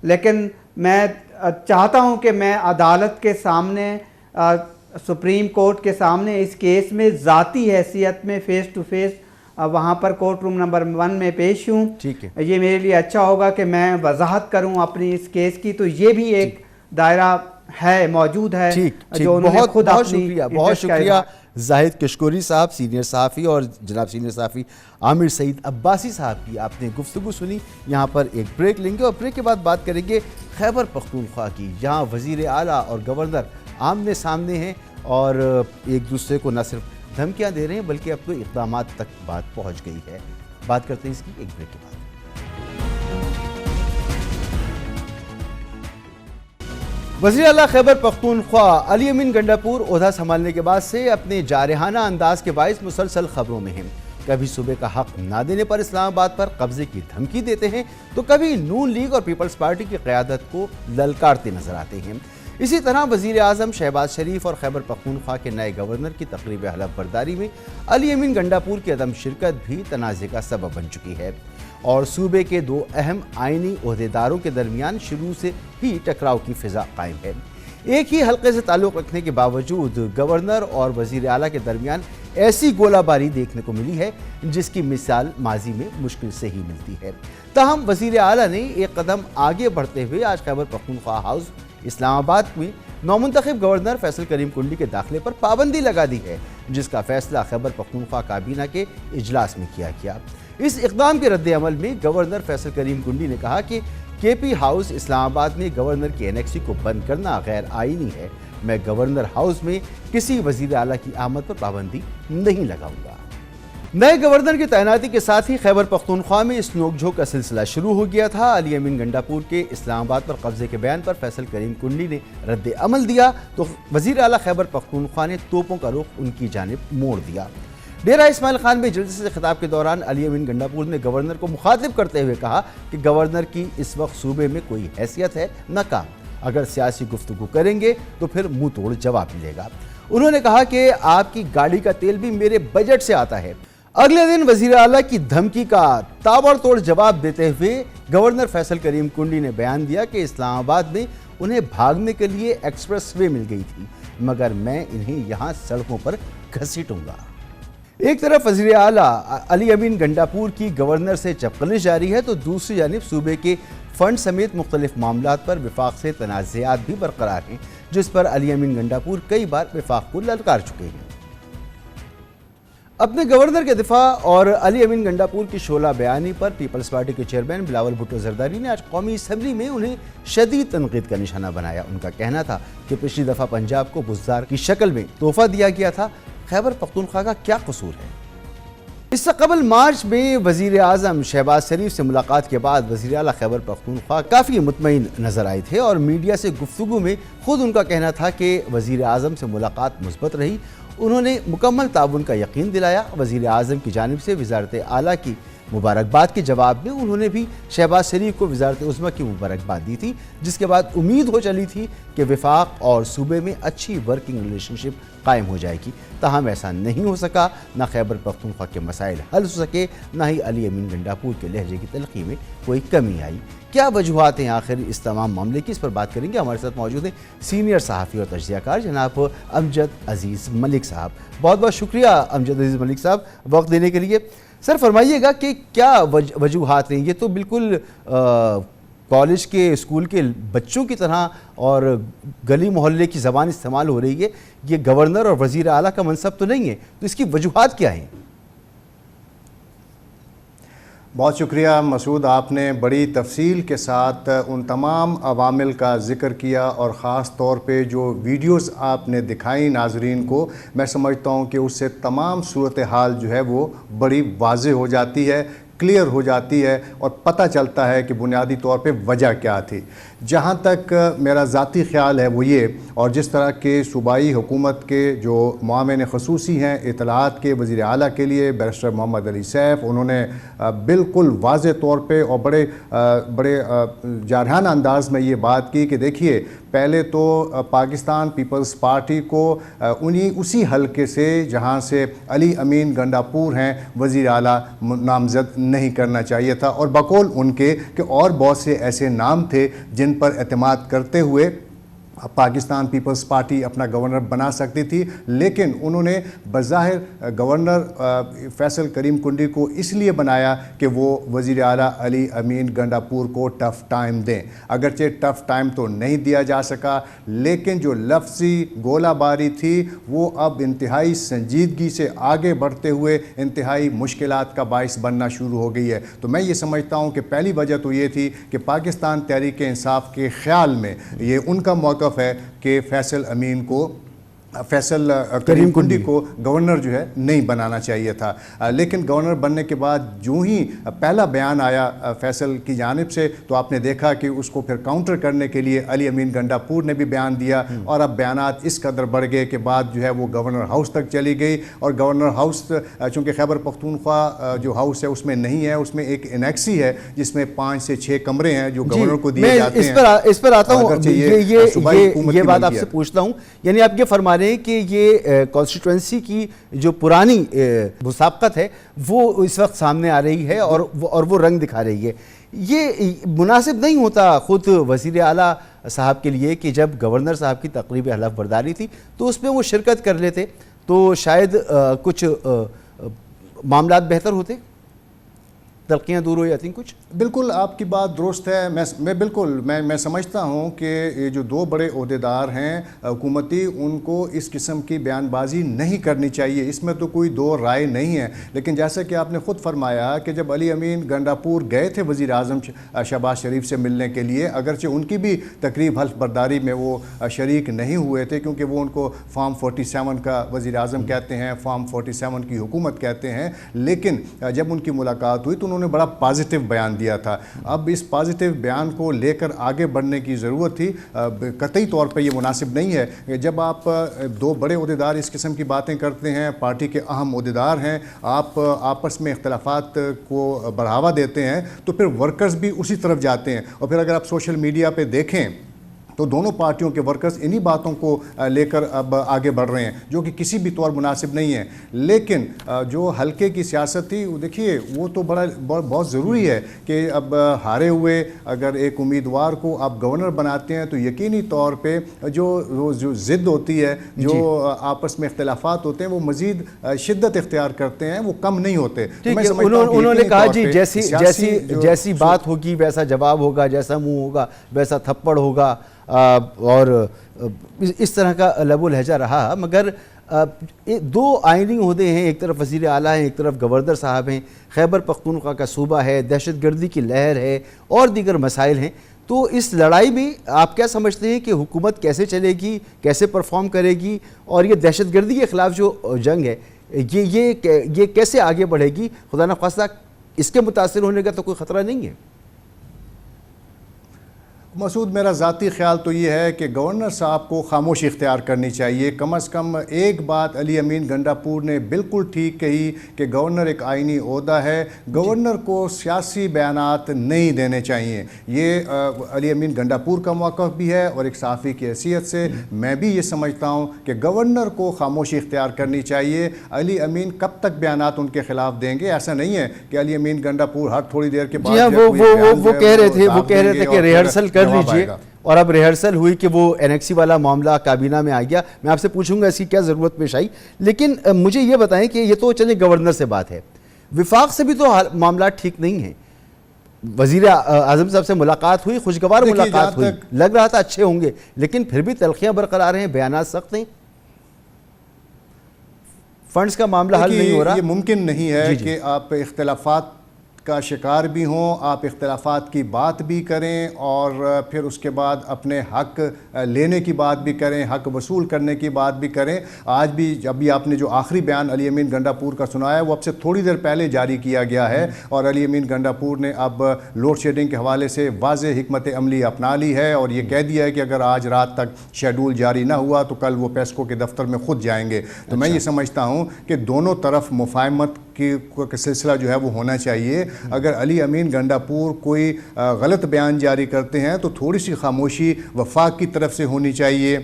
लेकिन मैं चाहता हूँ कि मैं अदालत के सामने, सुप्रीम कोर्ट के सामने इस केस में ज़ाती हैसियत में फ़ेस टू फेस वहाँ पर कोर्ट रूम नंबर 1 में पेश हूँ। ठीक है, ये मेरे लिए अच्छा होगा कि मैं वजाहत करूँ अपनी इस केस की। तो ये भी एक दायरा है, मौजूद है। ठीक, जो बहुत खुद बहुत शुक्रिया जाहिद किशकोरी साहब, सीनियर सहाफ़ी, और जनाब सीनियर सहाफ़ी आमिर सईद अब्बासी साहब की आपने गुफ्तगू सुनी। यहाँ पर एक ब्रेक लेंगे और ब्रेक के बाद बात करेंगे खैबर पख्तूनख्वा की, जहाँ वज़ीर आला और गवर्नर आमने सामने हैं और एक दूसरे को न सिर्फ धमकियाँ दे रहे हैं बल्कि अब तो इक़दामात तक बात पहुँच गई है। बात करते हैं इसकी एक ब्रेक के बाद। वज़ीर आला खैबर पख्तूनख्वा अली अमीन गंडापुर ओहदा संभालने के बाद से अपने जारहाना अंदाज के बाइस मुसलसल खबरों में हैं। कभी सूबे का हक ना देने पर इस्लामाबाद पर कब्जे की धमकी देते हैं, तो कभी नून लीग और पीपल्स पार्टी की क़यादत को ललकारते नजर आते हैं। इसी तरह वज़ीर आज़म शहबाज शरीफ और खैबर पख्तूनख्वा के नए गवर्नर की तकरीब हलफ बर्दारी में अली अमीन गंडापुर की अदम शिरकत भी तनाज़े का सबब बन चुकी है और सूबे के दो अहम आइनी ओहदेदारों के दरमियान शुरू से ही टकराव की फिजा कायम है। एक ही हल्के से ताल्लुक़ रखने के बावजूद गवर्नर और वज़ीर आला के दरमियान ऐसी गोलाबारी देखने को मिली है जिसकी मिसाल माजी में मुश्किल से ही मिलती है। ताहम वज़ीर आला ने एक कदम आगे बढ़ते हुए आज खैबर पख्तूनख्वा हाउस इस्लामाबाद में नौमुंतखब गवर्नर फैसल करीम कुंडी के दाखिले पर पाबंदी लगा दी है, जिसका फैसला खैबर पख्तूनख्वा काबीना के इजलास में किया गया। इस इक़दाम के रद्द अमल में गवर्नर फैसल करीम कुंडी ने कहा कि KP हाउस इस्लामाबाद में गवर्नर की एनेक्सी को बंद करना गैर आईनी है। मैं गवर्नर हाउस में किसी वज़ीर आला की आमद पर पाबंदी नहीं लगाऊंगा। नए गवर्नर की तैनाती के साथ ही खैबर पख्तूनख्वा में इस नोकझोंक का सिलसिला शुरू हो गया था। अली अमीन गंडापुर के इस्लामाबाद पर कब्जे के बयान पर फैसल करीम कुंडी ने रद्द अमल दिया तो वज़ीर आला खैबर पख्तूनख्वा ने तोपों का रुख उनकी जानिब मोड़ दिया। डेरा इस्माइल खान में जल्दी से खिताब के दौरान अली अमीन गंडापुर ने गवर्नर को मुखातिब करते हुए कहा कि गवर्नर की इस वक्त सूबे में कोई हैसियत है न काम। अगर सियासी गुफ्तगू करेंगे तो फिर मुंह तोड़ जवाब मिलेगा। उन्होंने कहा कि आपकी गाड़ी का तेल भी मेरे बजट से आता है। अगले दिन वज़ीर आला की धमकी का ताबड़तोड़ जवाब देते हुए गवर्नर फैसल करीम कुंडी ने बयान दिया कि इस्लामाबाद में उन्हें भागने के लिए एक्सप्रेस वे मिल गई थी, मगर मैं इन्हें यहाँ सड़कों पर घसीटूंगा। एक तरफ वज़ीर आला अली अमीन गंडापुर की गवर्नर से चपकलिश जारी है तो दूसरी जानिब सूबे के फंड समेत मुख्तलिफ मामलात पर विफाक से तनाज़ात भी बरकरार हैं, जिस पर अली अमीन गंडापुर कई बार विफाक को ललकार चुके हैं। अपने गवर्नर के दिफा और अली अमीन गंडापुर की शोला बयानी पर पीपल्स पार्टी के चेयरमैन बिलावल भुट्टो जरदारी ने आज कौमी असम्बली में उन्हें शदीद तनकीद का निशाना बनाया। उनका कहना था कि पिछली दफ़ा पंजाब को बुज़दार की शक्ल में तोहफा दिया गया था, खैबर पख्तूनख्वा का क्या कसूर है। इससे कबल मार्च में वज़ीर आज़म शहबाज शरीफ से मुलाकात के बाद वज़ीर आला खैबर पख्तूनख्वा काफ़ी मुतमईन नजर आए थे और मीडिया से गुफ्तगू में खुद उनका कहना था कि वज़ीर आज़म से मुलाकात मुस्बत रही। उन्होंने मुकम्मल ताउन का यकीन दिलाया। वज़ीर आज़म की जानिब से वज़ारत आला की मुबारकबाद के जवाब में उन्होंने भी शहबाज शरीफ को वज़ारत उज़्मा की मुबारकबाद दी थी, जिसके बाद उम्मीद हो चली थी कि वफाक और सूबे में अच्छी वर्किंग रिलेशनशिप कायम हो जाएगी। ताहम ऐसा नहीं हो सका। न खैबर पख्तूनख्वा के मसाइल हल हो सके, न ही अली अमीन गंडापुर के लहजे की तलखी में कोई कमी आई। क्या वजूहात हैं आखिर इस तमाम मामले की, इस पर बात करेंगे। हमारे साथ मौजूद हैं सीनियर सहाफ़ी और तजज़ियाकार जनाब अमजद अज़ीज़ मलिक साहब। बहुत बहुत शुक्रिया अमजद अज़ीज़ मलिक साहब वक्त देने के लिए। सर फरमाइएगा कि क्या वजूहात हैं? ये तो बिल्कुल कॉलेज के स्कूल के बच्चों की तरह और गली मोहल्ले की ज़बान इस्तेमाल हो रही है। ये गवर्नर और वज़ीर आला का मनसब तो नहीं है, तो इसकी वजूहात क्या हैं? बहुत शुक्रिया मसूद, आपने बड़ी तफसील के साथ उन तमाम अवामिल का ज़िक्र किया और ख़ास तौर पे जो वीडियोस आपने दिखाई नाजरीन को, मैं समझता हूँ कि उससे तमाम सूरत हाल जो है वो बड़ी वाज़ेह हो जाती है, क्लियर हो जाती है और पता चलता है कि बुनियादी तौर पे वजह क्या थी। जहाँ तक मेरा ज़ाती ख़्याल है वो ये, और जिस तरह के सूबाई हुकूमत के जो मुआविन ख़ुसूसी हैं इत्तलाआत के वज़ीर आला के लिए बैरिस्टर मोहम्मद अली सैफ़, उन्होंने बिल्कुल वाज़े तौर पे और बड़े जारहाना अंदाज़ में ये बात की कि देखिए, पहले तो पाकिस्तान पीपल्स पार्टी को उसी हलके से जहाँ से अली अमीन गंडापुर हैं वज़ीर आला नामज़द नहीं करना चाहिए था, और बकौल उनके कि और बहुत से ऐसे नाम थे जिन पर एतमाद करते हुए पाकिस्तान पीपल्स पार्टी अपना गवर्नर बना सकती थी। लेकिन उन्होंने बज़ाहिर गवर्नर फैसल करीम कुंडी को इसलिए बनाया कि वो वज़ीर आला अली अमीन गंडापुर को टफ़ टाइम दें। अगरचे टफ़ टाइम तो नहीं दिया जा सका, लेकिन जो लफ्ज़ी गोलाबारी थी वो अब इंतहाई संजीदगी से आगे बढ़ते हुए इंतहाई मुश्किलात का बाइस बनना शुरू हो गई है। तो मैं ये समझता हूँ कि पहली वजह तो ये थी कि पाकिस्तान तहरीक इंसाफ के ख़्याल में ये उनका मौक़िफ़ है कि फैसल करीम कुंडी को गवर्नर जो है नहीं बनाना चाहिए था। लेकिन गवर्नर बनने के बाद जो ही पहला बयान आया फैसल की जानिब से, तो आपने देखा कि उसको फिर काउंटर करने के लिए अली अमीन गंडापुर ने भी बयान दिया, और अब बयानात इस कदर बढ़ गए कि बात जो है वो गवर्नर हाउस तक चली गई। और गवर्नर हाउस चूँकि खैबर पख्तूनख्वा जो हाउस है उसमें नहीं है, उसमें एक एनेक्सी है जिसमें 5 से 6 कमरे हैं जो गवर्नर को दिए जाते हैं। इस पर आता हूँ, ये बात आपसे पूछता हूँ, यानी आप ये फरमा कि ये कॉन्स्टिट्यूएंसी की जो पुरानी मुसाबकत है वो इस वक्त सामने आ रही है और वो रंग दिखा रही है। ये मुनासिब नहीं होता ख़ुद वज़ीर आला साहब के लिए कि जब गवर्नर साहब की तकरीब हलफ बर्दारी थी तो उसमें वो शिरकत कर लेते तो शायद कुछ मामलात बेहतर होते, तलखियाँ दूर हो जाती कुछ। बिल्कुल आपकी बात दुरुस्त है। मैं समझता हूँ कि ये जो 2 बड़े ओहदेदार हैं हुकूमती, उनको इस किस्म की बयानबाजी नहीं करनी चाहिए, इसमें तो कोई दो राय नहीं है। लेकिन जैसे कि आपने ख़ुद फरमाया कि जब अली अमीन गंडापुर गए थे वज़ीर आज़म शहबाज शरीफ से मिलने के लिए, अगरचे उनकी भी तकरीब हल्फ बर्दारी में वो शरीक नहीं हुए थे, क्योंकि वो उनको फॉर्म 47 का वज़ीर आज़म कहते हैं, फॉर्म 47 की हुकूमत कहते हैं। लेकिन जब उनकी मुलाकात हुई तो उन्होंने बड़ा पॉजिटिव बयान दिया था। अब इस पॉजिटिव बयान को लेकर आगे बढ़ने की ज़रूरत थी। कतई तौर पर यह मुनासिब नहीं है जब आप 2 बड़े ओहदेदार इस किस्म की बातें करते हैं, पार्टी के अहम ओहदेदार हैं, आप आपस में इख्तलाफात को बढ़ावा देते हैं तो फिर वर्कर्स भी उसी तरफ जाते हैं। और फिर अगर आप सोशल मीडिया पे देखें तो दोनों पार्टियों के वर्कर्स इन्हीं बातों को लेकर अब आगे बढ़ रहे हैं, जो कि किसी भी तौर मुनासिब नहीं है। लेकिन जो हल्के की सियासत थी, वो देखिए वो तो बहुत ज़रूरी है कि अब हारे हुए अगर एक उम्मीदवार को आप गवर्नर बनाते हैं तो यकीनी तौर पे जो ज़िद होती है, जो आपस में इख्तलाफात होते हैं, वो मज़ीद शिद्दत इख्तियार करते हैं, वो कम नहीं होते। उन्होंने कहा जी जैसी बात होगी वैसा जवाब होगा, जैसा मुँह होगा वैसा थप्पड़ होगा, और इस तरह का लब लहजा रहा। मगर 2 आइनी ओहदे हैं, एक तरफ वज़ीर आला हैं, एक तरफ गवर्नर साहब हैं, खैबर पख्तूनख्वा का सूबा है, दहशतगर्दी की लहर है और दीगर मसाइल हैं। तो इस लड़ाई में आप क्या समझते हैं कि हुकूमत कैसे चलेगी, कैसे परफॉर्म करेगी, और ये दहशतगर्दी के ख़िलाफ़ जो जंग है ये कैसे आगे बढ़ेगी? खुदा न ख्वास्ता इसके मुतासिर होने का तो कोई ख़तरा नहीं है। मसूद, मेरा ज़ाती ख्याल तो ये है कि गवर्नर साहब को खामोशी इख्तियार करनी चाहिए। कम अज़ कम एक बात अली अमीन गंडापुर ने बिल्कुल ठीक कही कि गवर्नर एक आइनी ओहदा है, गवर्नर को सियासी बयानात नहीं देने चाहिए। ये अली अमीन गंडापुर का मौक़िफ़ भी है और एक सहाफ़ी की हैसियत से मैं भी ये समझता हूँ कि गवर्नर को खामोशी इख्तियार करनी चाहिए। अली अमीन कब तक बयानात उनके ख़िलाफ़ देंगे? ऐसा नहीं है कि अली अमीन गंडापुर हर थोड़ी देर के बाद वो कह रहे थे कि रिहर्सल कर लीजिए, और अब रिहर्सल हुई कि वो एनेक्सी वाला मामला काबीना में आ गया। मैं आपसे पूछूंगा इसकी क्या ज़रूरत पेश आई, लेकिन मुझे ये बताएं कि ये तो चले गवर्नर से बात है, विफाक से भी तो मामला ठीक नहीं है। वज़ीर आज़म साहब से मुलाकात हुई, खुशगवार मुलाकात हुई, लग रहा था अच्छे होंगे, लेकिन फिर भी तलखियां बरकरार हैं, बयानात सख्त हैं, फंड्स का मामला हल नहीं हो रहा। ये मुमकिन नहीं है कि आप इख्तिलाफात का शिकार भी हों, आप इख्तिलाफात की बात भी करें और फिर उसके बाद अपने हक लेने की बात भी करें, हक वसूल करने की बात भी करें। आज भी अभी आपने जो आखिरी बयान अली अमीन गंडापुर का सुनाया वो अब से थोड़ी देर पहले जारी किया गया है, और अली अमीन गंडापुर ने अब लोड शेडिंग के हवाले से वाज़ेह हिकमत अमली अपना ली है और ये कह दिया है कि अगर आज रात तक शेड्यूल जारी ना हुआ तो कल वो पेस्को के दफ्तर में खुद जाएंगे। तो मैं ये समझता हूँ कि दोनों तरफ मुफाहमत की सिलसिला जो है वो होना चाहिए। अगर अली अमीन गंडापुर कोई गलत बयान जारी करते हैं तो थोड़ी सी खामोशी वफाक की तरफ से होनी चाहिए,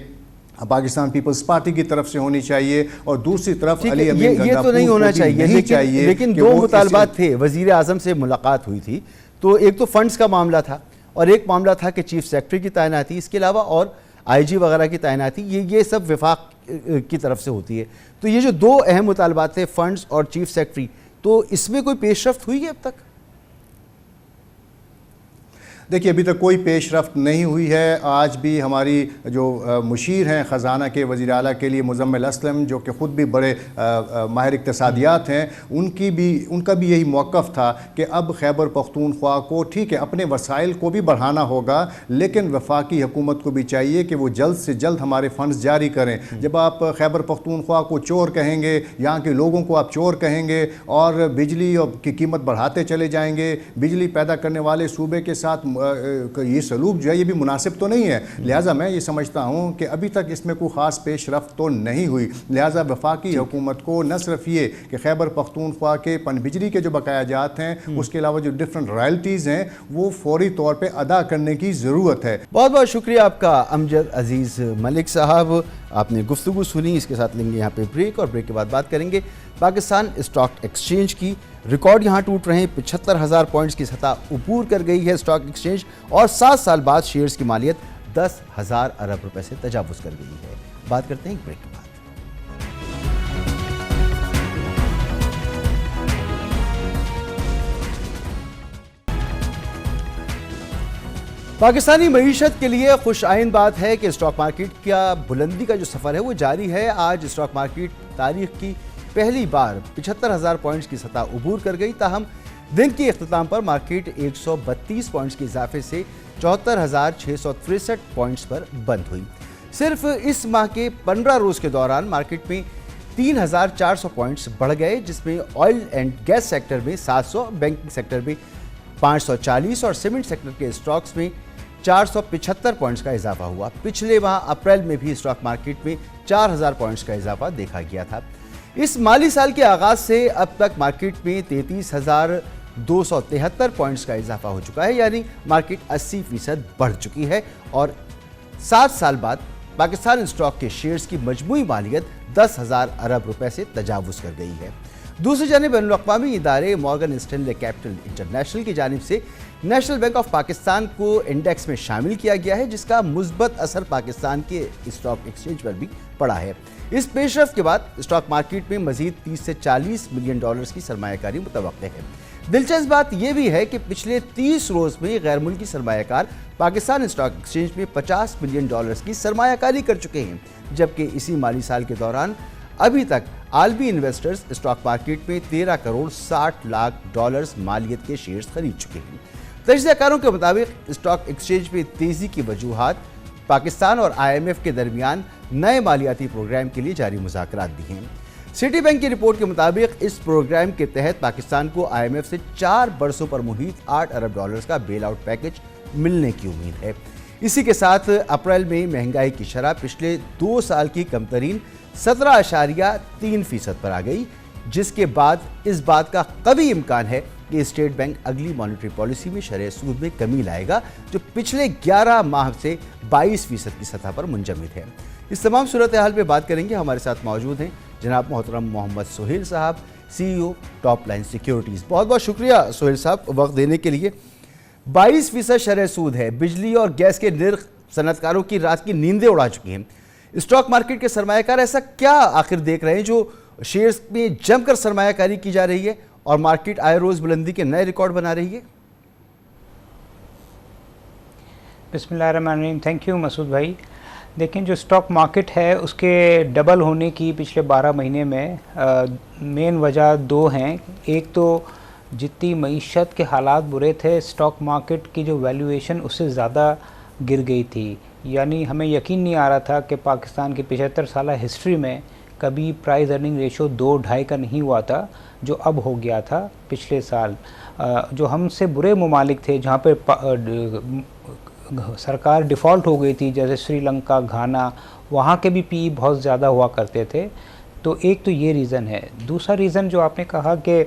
पाकिस्तान पीपल्स पार्टी की तरफ से होनी चाहिए, और दूसरी तरफ अली अमीन गंडापुर ये तो नहीं होना चाहिए, लेकिन दो मुतालबात थे। वज़ीर आज़म से मुलाकात हुई थी, तो एक तो फंड्स का मामला था और एक मामला था कि चीफ सेक्रेटरी की तैनाती, इसके अलावा और IG वगैरह की तैनाती, ये सब विफाक की तरफ से होती है। तो ये जो दो अहम मुतालबात थे, फंड्स और चीफ सेक्रेटरी, तो इसमें कोई पेशरफ्त हुई है अब तक? देखिए, अभी तक कोई पेशरफ्त नहीं हुई है। आज भी हमारी जो मुशीर हैं ख़जाना के वज़ीर आला के लिए मुज़म्मिल असलम, जो कि ख़ुद भी बड़े माहिर इक़्तिसादियात हैं, उनका भी यही मौक़िफ़ था कि अब खैबर पख्तूनख्वा को ठीक है अपने वसाइल को भी बढ़ाना होगा, लेकिन वफाकी हुकूमत को भी चाहिए कि वो जल्द से जल्द हमारे फ़ंड्स जारी करें। जब आप खैबर पख्तूनख्वा को चोर कहेंगे, यहाँ के लोगों को आप चोर कहेंगे और बिजली की कीमत बढ़ाते चले जाएंगे, बिजली पैदा करने वाले सूबे के साथ ये सलूक जो है ये भी मुनासिब तो नहीं है। लिहाजा मैं ये समझता हूँ कि अभी तक इसमें कोई ख़ास पेशरफ्त तो नहीं हुई। लिहाजा वफाकी हुकूमत को न सिर्फ ये कि खैबर पख्तूनख्वा के पनबिजली के जो बकायाजात हैं, उसके अलावा जो डिफरेंट रॉयल्टीज़ हैं वो फौरी तौर पर अदा करने की ज़रूरत है। बहुत बहुत शुक्रिया आपका अमजद अजीज़ मलिक साहब, आपने गुफ्तगू सुनी। इसके साथ लेंगे यहाँ पे ब्रेक, और ब्रेक के बाद बात करेंगे पाकिस्तान स्टॉक एक्सचेंज की। रिकॉर्ड यहाँ टूट रहे हैं, 75,000 पॉइंट्स की सतह ऊपर कर गई है स्टॉक एक्सचेंज, और 7 साल बाद शेयर्स की मालियत 10,000 अरब रुपए से तजावुज़ कर गई है। बात करते हैं एक ब्रेक के बाद। पाकिस्तानी मईशत के लिए खुश आइन बात है कि स्टॉक मार्केट का बुलंदी का जो सफ़र है वो जारी है। आज स्टॉक मार्केट तारीख की पहली बार 75,000 पॉइंट्स की सतह उबूर कर गई। ताहम दिन के इख्तिताम पर मार्केट 132 पॉइंट्स के इजाफे से 74,663 पॉइंट्स पर बंद हुई। सिर्फ इस माह के 15 रोज़ के दौरान मार्केट में 3,400 पॉइंट्स बढ़ गए, जिसमें ऑयल एंड गैस सेक्टर में 700, बैंकिंग सेक्टर में 540 और सीमेंट सेक्टर के स्टॉक्स में 475 पॉइंट्स का इजाफा हुआ। पिछले माह अप्रैल में भी स्टॉक मार्केट में 4,000 पॉइंट्स का इजाफा देखा गया था। इस माली साल के आगाज से अब तक मार्केट में 33,273 पॉइंट्स का इजाफा हो चुका है, यानी मार्केट 80% बढ़ चुकी है, और 7 साल बाद पाकिस्तान स्टॉक के शेयर्स की मजमूई मालियत 10,000 अरब रुपए से तजावुज़ कर गई है। दूसरी जानिब बैनुल-अक़वामी इदारे मॉर्गन स्टैनले कैपिटल इंटरनेशनल की जानिब से नेशनल बैंक ऑफ पाकिस्तान को इंडेक्स में शामिल किया गया है, जिसका मुस्बत असर पाकिस्तान के स्टॉक एक्सचेंज पर भी पड़ा है। इस पेशरफ्त के बाद स्टॉक मार्केट में मजीद 30 से 40 मिलियन डॉलर्स की सरमायाकारी मुतवक्के है। दिलचस्प बात यह भी है कि पिछले 30 रोज़ में गैर मुल्की सरमायाकार पाकिस्तान स्टॉक एक्सचेंज में 50 मिलियन डॉलर्स की सरमायाकारी कर चुके हैं, जबकि इसी माली साल के दौरान अभी तक आलमी इन्वेस्टर्स स्टॉक मार्केट में 13 करोड़ 60 लाख डॉलर्स मालियत के शेयर्स खरीद चुके हैं। तजज़ियाकारों के मुताबिक स्टॉक एक्सचेंज में तेज़ी की वजूहात पाकिस्तान और IMF के दरमियान नए मालियाती प्रोग्राम के लिए जारी मुज़ाकरात भी हैं। सिटी बैंक की रिपोर्ट के मुताबिक इस प्रोग्राम के तहत पाकिस्तान को IMF से 4 बरसों पर मुहित 8 अरब डॉलर्स का बेल आउट पैकेज मिलने की उम्मीद है। इसी के साथ अप्रैल में महंगाई की शरह पिछले 2 साल की कमतरीन 17.3% पर आ गई, जिसके बाद इस बात का कभी इम्कान है कि स्टेट बैंक अगली मॉनेटरी पॉलिसी में शरह सूद में कमी लाएगा, जो पिछले 11 माह से 22% की सतह पर मुंजमद है। इस तमाम सूरत हाल पे बात करेंगे। हमारे साथ मौजूद हैं जनाब मोहतरम मोहम्मद सोहेल साहब, CEO टॉप लाइन सिक्योरिटीज़। बहुत बहुत शुक्रिया सोहेल साहब वक्त देने के लिए। 22% शरह सूद है, बिजली और गैस के निर्ख सनतकारों की रात की नींदें उड़ा चुकी हैं। स्टॉक मार्केट के सरमायाकार ऐसा क्या आखिर देख रहे हैं जो शेयर्स में जमकर सरमायाकारी की जा रही है और मार्केट आए रोज बुलंदी के नए रिकॉर्ड बना रही है? बिस्मिल्लाहिर्रहमानिर्रहीम। थैंक यू मसूद भाई। देखें, जो स्टॉक मार्केट है उसके डबल होने की पिछले 12 महीने में मेन वजह 2 हैं। एक तो जितनी मईशत के हालात बुरे थे, स्टॉक मार्केट की जो वैल्यूएशन उससे ज़्यादा गिर गई थी। यानी हमें यकीन नहीं आ रहा था कि पाकिस्तान की 75 साल हिस्ट्री में कभी प्राइस अर्निंग रेशो 2-2.5 का नहीं हुआ था, जो अब हो गया था पिछले साल। जो हमसे बुरे ममालिक थे जहाँ पे सरकार डिफ़ॉल्ट हो गई थी, जैसे श्रीलंका, घाना, वहाँ के भी पी बहुत ज़्यादा हुआ करते थे। तो एक तो ये रीज़न है। दूसरा रीज़न जो आपने कहा कि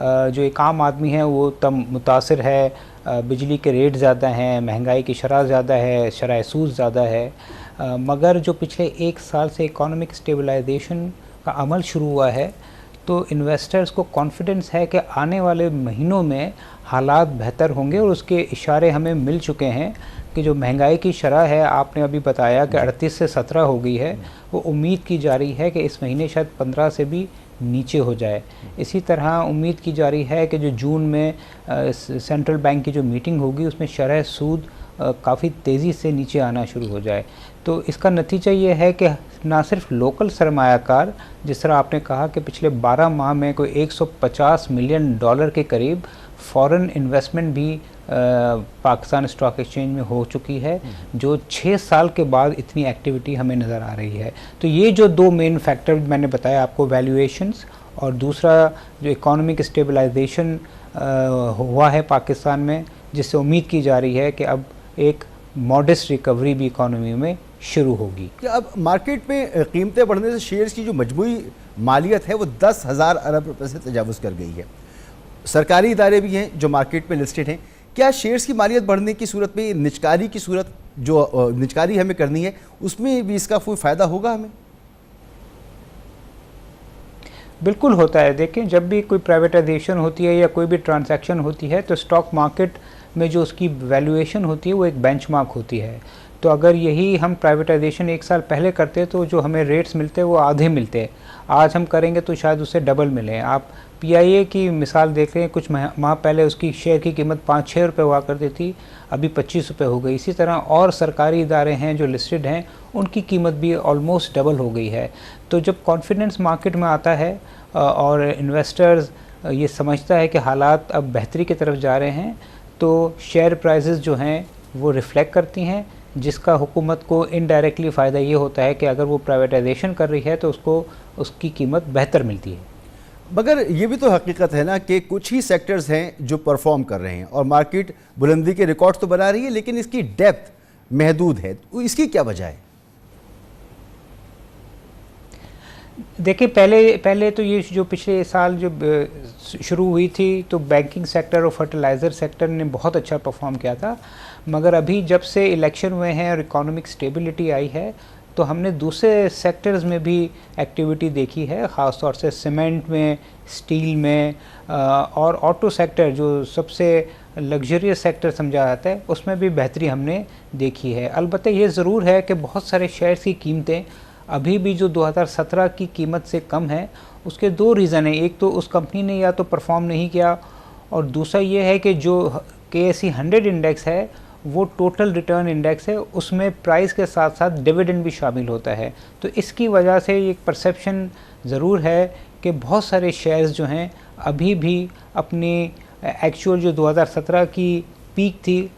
जो एक आम आदमी है वो तम मुतासिर है, बिजली के रेट ज़्यादा हैं, महंगाई की शरह ज़्यादा है, शरह सूद ज़्यादा है, मगर जो पिछले 1 साल से इकोनॉमिक स्टेबलाइजेशन का अमल शुरू हुआ है तो इन्वेस्टर्स को कॉन्फिडेंस है कि आने वाले महीनों में हालात बेहतर होंगे और उसके इशारे हमें मिल चुके हैं कि जो महंगाई की शरह है, आपने अभी बताया कि 38 से 17 हो गई है, वो उम्मीद की जा रही है कि इस महीने शायद 15 से भी नीचे हो जाए। इसी तरह उम्मीद की जा रही है कि जो जून में सेंट्रल बैंक की जो मीटिंग होगी उसमें शरह सूद काफ़ी तेज़ी से नीचे आना शुरू हो जाए। तो इसका नतीजा ये है कि ना सिर्फ लोकल सरमायाकार, जिस तरह आपने कहा कि पिछले 12 माह में कोई $150 मिलियन के करीब फॉरेन इन्वेस्टमेंट भी पाकिस्तान स्टॉक एक्सचेंज में हो चुकी है, जो 6 साल के बाद इतनी एक्टिविटी हमें नज़र आ रही है। तो ये जो 2 मेन फैक्टर मैंने बताया आपको, वैल्यूएशंस और दूसरा जो इकोनॉमिक स्टेबलाइजेशन हुआ है पाकिस्तान में, जिससे उम्मीद की जा रही है कि अब एक मॉडेस्ट रिकवरी भी इकोनॉमी में शुरू होगी। क्या अब मार्केट में कीमतें बढ़ने से शेयर्स की जो मजमूई मालियत है वो 10,000 अरब रुपए से तजावुज़ कर गई है? सरकारी इदारे भी हैं जो मार्केट में लिस्टेड हैं। क्या शेयर्स की मालियत बढ़ने की सूरत में निजकारी की सूरत, जो निजकारी हमें करनी है, उसमें भी इसका कोई फ़ायदा होगा हमें? बिल्कुल होता है। देखें, जब भी कोई प्राइवेटाइजेशन होती है या कोई भी ट्रांजैक्शन होती है तो स्टॉक मार्केट में जो उसकी वैल्यूएशन होती है वो एक बेंचमार्क होती है। तो अगर यही हम प्राइवेटाइजेशन 1 साल पहले करते तो जो हमें रेट्स मिलते हैं वो आधे मिलते, आज हम करेंगे तो शायद उससे डबल मिले। आप PIA की मिसाल देख रहे हैं, कुछ माह पहले उसकी शेयर की कीमत 5-6 रुपये हुआ करती थी, अभी 25 रुपये हो गई। इसी तरह और सरकारी इदारे हैं जो लिस्टेड हैं, उनकी कीमत भी ऑलमोस्ट डबल हो गई है। तो जब कॉन्फिडेंस मार्केट में आता है और इन्वेस्टर्स ये समझता है कि हालात अब बेहतरी की तरफ जा रहे हैं, तो शेयर प्राइसेस जो हैं वो रिफ़्लेक्ट करती हैं, जिसका हुकूमत को इनडायरेक्टली फ़ायदा ये होता है कि अगर वो प्राइवेटाइजेशन कर रही है तो उसको उसकी कीमत बेहतर मिलती है। मगर ये भी तो हकीकत है ना कि कुछ ही सेक्टर्स हैं जो परफॉर्म कर रहे हैं और मार्केट बुलंदी के रिकॉर्ड तो बना रही है, लेकिन इसकी डेप्थ महदूद है। तो इसकी क्या वजह है? देखिए, पहले तो ये जो पिछले साल जो शुरू हुई थी तो बैंकिंग सेक्टर और फर्टिलाइज़र सेक्टर ने बहुत अच्छा परफॉर्म किया था, मगर अभी जब से इलेक्शन हुए हैं और इकोनॉमिक स्टेबिलिटी आई है तो हमने दूसरे सेक्टर्स में भी एक्टिविटी देखी है, ख़ास तौर से सीमेंट में, स्टील में और ऑटो सेक्टर जो सबसे लग्जरियस सेक्टर समझा जाता है, उसमें भी बेहतरी हमने देखी है। अलबत्ता ये ज़रूर है कि बहुत सारे शेयर्स की कीमतें अभी भी जो 2017 की कीमत से कम है। उसके 2 रीज़न हैं। एक तो उस कंपनी ने या तो परफॉर्म नहीं किया, और दूसरा ये है कि जो KSE 100 इंडेक्स है वो टोटल रिटर्न इंडेक्स है, उसमें प्राइस के साथ साथ डिविडेंड भी शामिल होता है। तो इसकी वजह से एक परसेप्शन ज़रूर है कि बहुत सारे शेयर्स जो हैं अभी भी अपनी एक्चुअल जो 2017 की पीक थी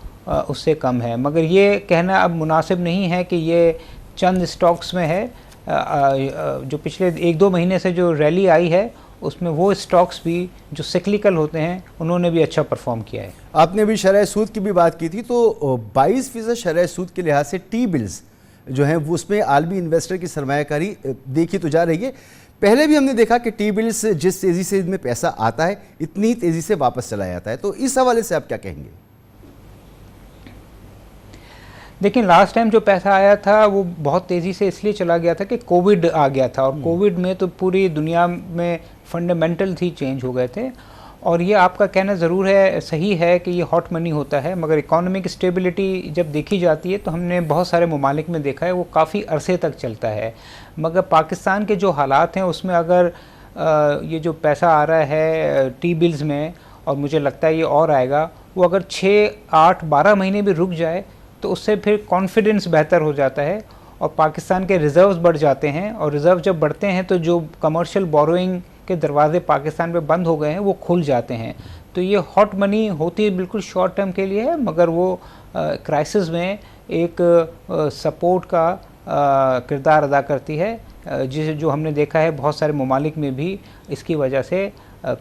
उससे कम है। मगर ये कहना अब मुनासिब नहीं है कि ये चंद स्टॉक्स में है। जो पिछले 1-2 महीने से जो रैली आई है उसमें वो स्टॉक्स भी जो सिक्लिकल होते हैं उन्होंने भी अच्छा परफॉर्म किया है। आपने भी शरह सूद की भी बात की थी, तो 22% शरह सूद के लिहाज से टी बिल्स जो हैं वो उसमें आलमी इन्वेस्टर की सरमायाकारी देखी तो जा रही है। पहले भी हमने देखा कि टी बिल्स जिस तेज़ी से इनमें पैसा आता है इतनी तेज़ी से वापस चला जाता है, तो इस हवाले से आप क्या कहेंगे? देखिए, लास्ट टाइम जो पैसा आया था वो बहुत तेज़ी से इसलिए चला गया था कि कोविड आ गया था, और कोविड में तो पूरी दुनिया में फंडामेंटल ही चेंज हो गए थे। और ये आपका कहना ज़रूर है, सही है कि ये हॉट मनी होता है, मगर इकोनॉमिक स्टेबिलिटी जब देखी जाती है तो हमने बहुत सारे ममालिक में देखा है वो काफ़ी अरसे तक चलता है। मगर पाकिस्तान के जो हालात हैं उसमें अगर ये जो पैसा आ रहा है टी बिल्स में, और मुझे लगता है ये और आएगा, वो अगर 6, 8, 12 महीने भी रुक जाए तो उससे फिर कॉन्फिडेंस बेहतर हो जाता है और पाकिस्तान के रिज़र्व्स बढ़ जाते हैं। और रिज़र्व जब बढ़ते हैं तो जो कमर्शियल बोरोइंग के दरवाजे पाकिस्तान पे बंद हो गए हैं वो खुल जाते हैं। तो ये हॉट मनी होती है बिल्कुल शॉर्ट टर्म के लिए है, मगर वो क्राइसिस में एक सपोर्ट का किरदार अदा करती है, जिसे जो हमने देखा है बहुत सारे ममालिक में भी इसकी वजह से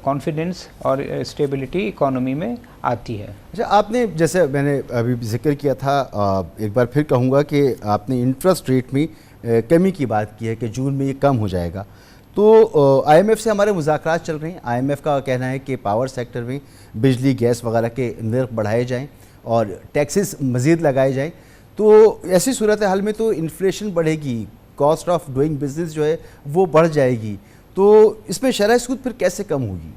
कॉन्फिडेंस और स्टेबिलिटी इकोनॉमी में आती है। अच्छा, आपने जैसे मैंने अभी जिक्र किया था, एक बार फिर कहूँगा कि आपने इंटरेस्ट रेट में कमी की बात की है कि जून में ये कम हो जाएगा। तो आईएमएफ से हमारे मुज़ाकरात चल रहे हैं। आईएमएफ का कहना है कि पावर सेक्टर में बिजली, गैस वगैरह के नर्ख बढ़ाए जाएं और टैक्सेस मज़ीद लगाए जाएं। तो ऐसी सूरत हाल में तो इन्फ्लेशन बढ़ेगी, कॉस्ट ऑफ डूइंग बिजनेस जो है वो बढ़ जाएगी, तो इसमें शरह सूद फिर कैसे कम होगी?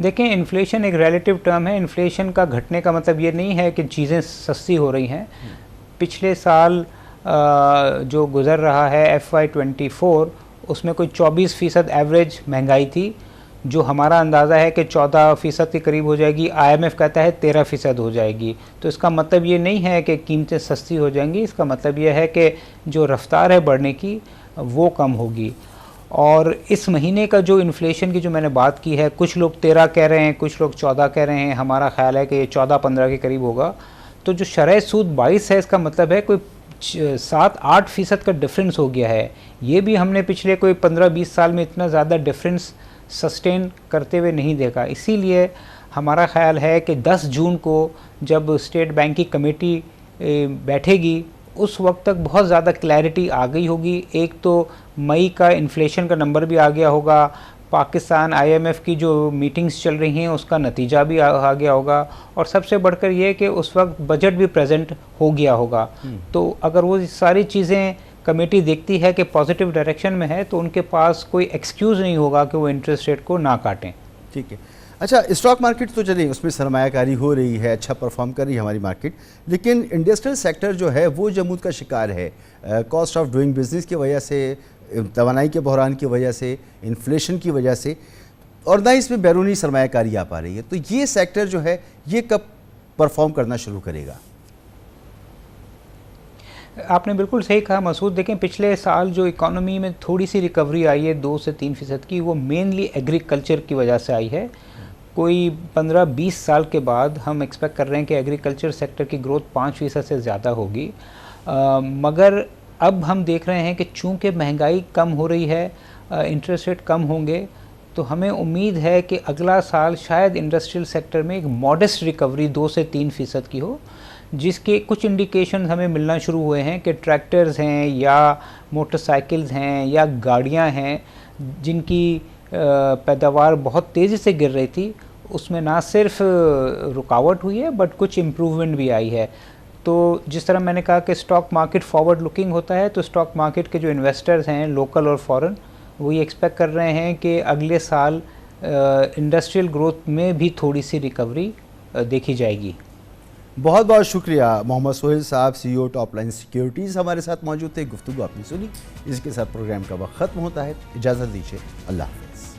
देखें, इन्फ्लेशन एक रिलेटिव टर्म है। इन्फ्लेशन का घटने का मतलब ये नहीं है कि चीज़ें सस्ती हो रही हैं। पिछले साल जो गुज़र रहा है FY24, उसमें कोई 24% एवरेज महंगाई थी, जो हमारा अंदाज़ा है कि 14% के करीब हो जाएगी। IMF कहता है 13% हो जाएगी। तो इसका मतलब ये नहीं है कि कीमतें सस्ती हो जाएंगी, इसका मतलब ये है कि जो रफ्तार है बढ़ने की वो कम होगी। और इस महीने का जो इन्फ्लेशन की जो मैंने बात की है, कुछ लोग 13 कह रहे हैं, कुछ लोग 14 कह रहे हैं, हमारा ख्याल है कि ये 14-15 के करीब होगा। तो जो शरह सूद 22 है, इसका मतलब है कोई 7-8% का डिफरेंस हो गया है। ये भी हमने पिछले कोई 15-20 साल में इतना ज़्यादा डिफरेंस सस्टेन करते हुए नहीं देखा। इसीलिए हमारा ख्याल है कि 10 जून को जब स्टेट बैंक की कमेटी बैठेगी उस वक्त तक बहुत ज़्यादा क्लैरिटी आ गई होगी। एक तो मई का इन्फ्लेशन का नंबर भी आ गया होगा, पाकिस्तान IMF की जो मीटिंग्स चल रही हैं उसका नतीजा भी आ गया होगा, और सबसे बढ़कर ये कि उस वक्त बजट भी प्रेजेंट हो गया होगा। तो अगर वो सारी चीज़ें कमेटी देखती है कि पॉजिटिव डायरेक्शन में है तो उनके पास कोई एक्सक्यूज़ नहीं होगा कि वो इंटरेस्ट रेट को ना काटें। ठीक है। अच्छा, स्टॉक मार्केट तो चलिए उसमें सरमायाकारी हो रही है, अच्छा परफॉर्म कर रही है हमारी मार्केट, लेकिन इंडस्ट्रियल सेक्टर जो है वो जमूद का शिकार है, कॉस्ट ऑफ डूइंग बिजनेस की वजह से, तवानाई के बहरान की वजह से, इन्फ्लेशन की वजह से, और ना इसमें बैरूनी सरमायाकारी आ पा रही है। तो ये सेक्टर जो है ये कब परफॉर्म करना शुरू करेगा? आपने बिल्कुल सही कहा मसूद। देखें, पिछले साल जो इकोनॉमी में थोड़ी सी रिकवरी आई है 2 से 3% की, वो मेनली एग्रीकल्चर की वजह से आई है। कोई 15-20 साल के बाद हम एक्सपेक्ट कर रहे हैं कि एग्रीकल्चर सेक्टर की ग्रोथ 5% से ज़्यादा होगी। मगर अब हम देख रहे हैं कि चूँकि महंगाई कम हो रही है, इंटरेस्ट रेट कम होंगे, तो हमें उम्मीद है कि अगला साल शायद इंडस्ट्रियल सेक्टर में एक मॉडेस्ट रिकवरी 2 से 3% की हो, जिसके कुछ इंडिकेशन हमें मिलना शुरू हुए हैं कि ट्रैक्टर्स हैं या मोटरसाइकिल्स हैं या गाड़ियां हैं जिनकी पैदावार बहुत तेज़ी से गिर रही थी, उसमें ना सिर्फ रुकावट हुई है बट कुछ इम्प्रूवमेंट भी आई है। तो जिस तरह मैंने कहा कि स्टॉक मार्केट फॉरवर्ड लुकिंग होता है, तो स्टॉक मार्केट के जो इन्वेस्टर्स हैं लोकल और फॉरेन, वो ये एक्सपेक्ट कर रहे हैं कि अगले साल इंडस्ट्रियल ग्रोथ में भी थोड़ी सी रिकवरी देखी जाएगी। बहुत बहुत शुक्रिया मोहम्मद सोहेल साहब, CEO टॉपलाइन सिक्योरिटीज़ हमारे साथ मौजूद थे। गुफ्तगू आपने सुनी, इसके साथ प्रोग्राम का वक्त ख़त्म होता है। इजाज़त दीजिए, अल्लाह हाफ़िज़।